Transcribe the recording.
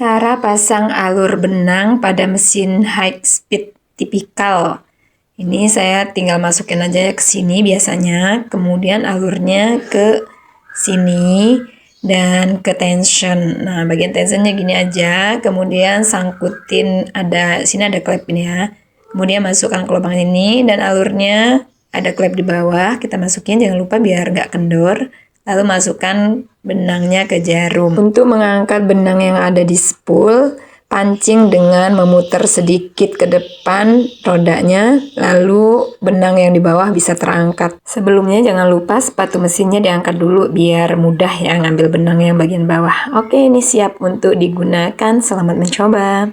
Cara pasang alur benang pada mesin high speed tipikal. Ini saya tinggal masukin aja ke sini biasanya, kemudian alurnya ke sini dan ke tension. Nah, bagian tensionnya gini aja, kemudian sangkutin sini ada klep ini ya. Kemudian masukkan ke lubang ini dan alurnya ada klep di bawah, kita masukin, jangan lupa biar nggak kendor. Lalu masukkan benangnya ke jarum. Untuk mengangkat benang yang ada di spool, pancing dengan memutar sedikit ke depan rodanya, lalu benang yang di bawah bisa terangkat. Sebelumnya jangan lupa sepatu mesinnya diangkat dulu biar mudah ya ngambil benang yang bagian bawah. Oke, ini siap untuk digunakan. Selamat mencoba.